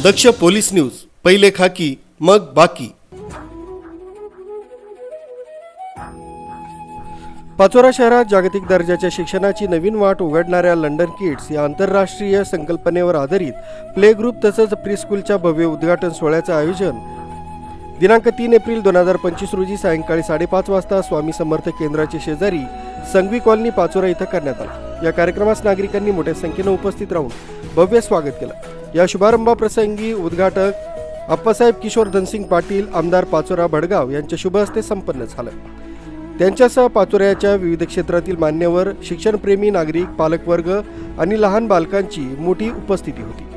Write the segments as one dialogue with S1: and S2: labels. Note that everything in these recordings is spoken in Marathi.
S1: दक्ष पोलीस न्यूज, पहिले खाकी मग बाकी। पाचोरा शहरात जागतिक दर्जाच्या शिक्षणाची नवीन वाट उघडणाऱ्या लंडन किड्स या आंतरराष्ट्रीय संकल्पनेवर आधारित प्ले ग्रुप तसंच प्रीस्कूलच्या भव्य उद्घाटन सोहळ्याचं आयोजन दिनांक 3 एप्रिल 2025 रोजी सायंकाळी 5:30 वाजता स्वामी समर्थ केंद्राचे शेजारी संघवी कॉलनी पाचोरा इथं करण्यात आला। या कार्यक्रमास नागरिकांनी मोठ्या संख्येने उपस्थित राहून भव्य स्वागत केलं। या शुभारंभाप्रसंगी उद्घाटक अप्पासाहेब किशोर धनसिंग पाटील, आमदार पाचोरा भडगाव यांच्या शुभ हस्ते संपन्न झालं। त्यांच्यासह पाचोऱ्याच्या विविध क्षेत्रातील मान्यवर, शिक्षणप्रेमी नागरिक, पालकवर्ग आणि लहान बालकांची मोठी उपस्थिती होती।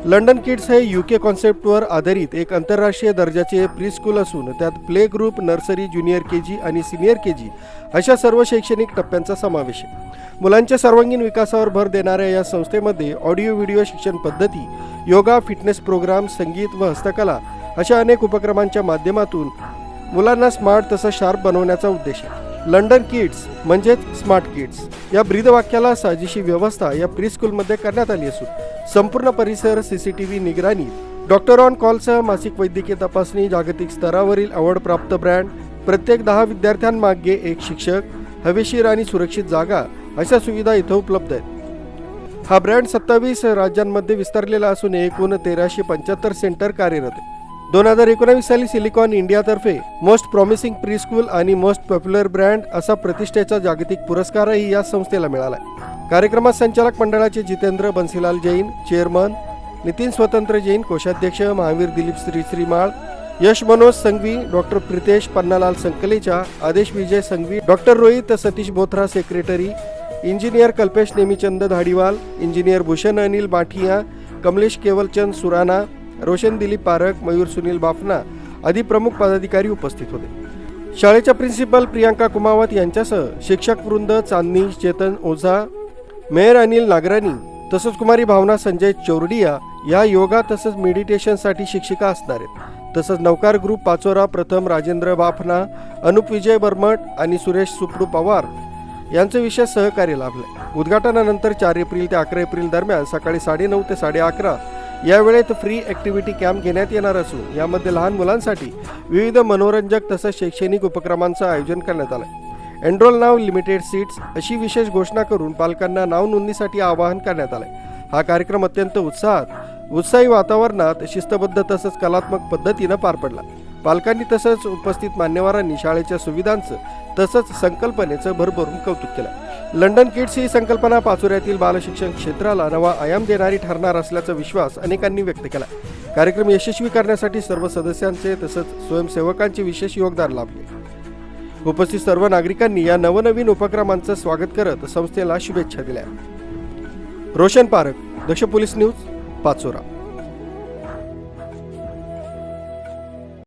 S1: लंडन किड्स हे UK कॉन्सेप्टवर आधारित एक आंतरराष्ट्रीय दर्जाचे प्रीस्कूल असून त्यात play group, nursery, junior KG आणि सिनियर KG अशा सर्व शैक्षणिक टप्प्यांचा समावेश आहे। मुलांच्या सर्वांगीण विकासावर भर देणाऱ्या या संस्थेमध्ये ऑडिओ व्हिडिओ शिक्षण पद्धती, योगा, फिटनेस प्रोग्राम, संगीत व हस्तकला अशा अनेक उपक्रमांच्या माध्यमातून मुलांना स्मार्ट तसंच शार्प बनवण्याचा उद्देश आहे। लंडन किड्स म्हणजेच स्मार्ट किड्स या ब्रीदवाक्याला साजेशी व्यवस्था या प्रीस्कूलमध्ये करण्यात आली असून संपूर्ण परिसर CCTV निगराणी, डॉक्टर ऑन कॉलसह मासिक वैद्यकीय तपासणी, जागतिक स्तरावरील अवॉर्ड प्राप्त ब्रँड, प्रत्येक 10 विद्यार्थ्यांमागे एक शिक्षक, हवेशीर आणि सुरक्षित जागा अशा सुविधा इथं उपलब्ध आहेत। हा ब्रँड 27 राज्यांमध्ये विस्तारलेला असून एकूण 1375 सेंटर कार्यरत आहे। 2019 साली सिलिकॉन इंडियातर्फे मोस्ट प्रॉमिसिंग प्रीस्कूल आणि मोस्ट पॉप्युलर ब्रँड असा प्रतिष्ठेचा जागतिक पुरस्कारही या संस्थेला मिळाला आहे। कार्यक्रमात संचालक मंडळाचे जितेंद्र बन्सीलाल जैन, चेअरमन नितीन स्वतंत्र जैन, कोषाध्यक्ष Mahavir Dilip Shrimal, Yash Manoj Sanghvi, doctor Pritesh Pannalal Sankalecha, Adesh Vijay Sanghvi, doctor Rohit Satish Bothra secretary, engineer Kalpesh Nemichand Dhadiwal, engineer Bhushan Anil Bathia, Kamlesh Kevalchand Surana, Roshan Dilip Parak, Mayur Sunil Bafna आदी प्रमुख पदाधिकारी उपस्थित होते। शाळेच्या प्रिन्सिपल प्रियांका कुमावत यांच्यासह शिक्षक वृंद चांदनी चेतन ओझा, मेयर अनिल नागरानी तसंच कुमारी भावना संजय चौरडिया या योगा तसंच मेडिटेशनसाठी शिक्षिका असणार आहेत। तसंच नवकार ग्रुप पाचोरा प्रथम राजेंद्र बाफना, अनुप विजय बर्मट आणि सुरेश सुपडू पवार यांचं विशेष सहकार्य लाभलं। उद्घाटनानंतर 4 एप्रिल ते 11 एप्रिल दरम्यान सकाळी 9:30 ते 11:30 या वेळेत फ्री ॲक्टिव्हिटी कॅम्प घेण्यात येणार असून यामध्ये लहान मुलांसाठी विविध मनोरंजक तसंच शैक्षणिक उपक्रमांचं आयोजन करण्यात आलं। एनरोल नाव लिमिटेड सीट्स अशी विशेष घोषणा करून पालकांना नाव नोंदणीसाठी आवाहन करण्यात आलंय। हा कार्यक्रम अत्यंत उत्साही वातावरणात शिस्तबद्ध तसंच कलात्मक पद्धतीनं पार पडला। पालकांनी तसंच उपस्थित मान्यवरांनी शाळेच्या सुविधांचं तसंच संकल्पनेचं भरभरून कौतुक केलं। लंडन किड्स ही संकल्पना पाचोऱ्यातील बालशिक्षण क्षेत्राला नवा आयाम देणारी ठरणार असल्याचा विश्वास अनेकांनी व्यक्त केला। कार्यक्रम यशस्वी करण्यासाठी सर्व सदस्यांचे तसंच स्वयंसेवकांचे विशेष योगदान लाभले। उपस्थित सर्व नागरिकांनी या नवनवीन उपक्रमांचं स्वागत करत संस्थेला शुभेच्छा दिल्या। रोशन पारक, दक्ष पोलीस न्यूज, पाचोरा।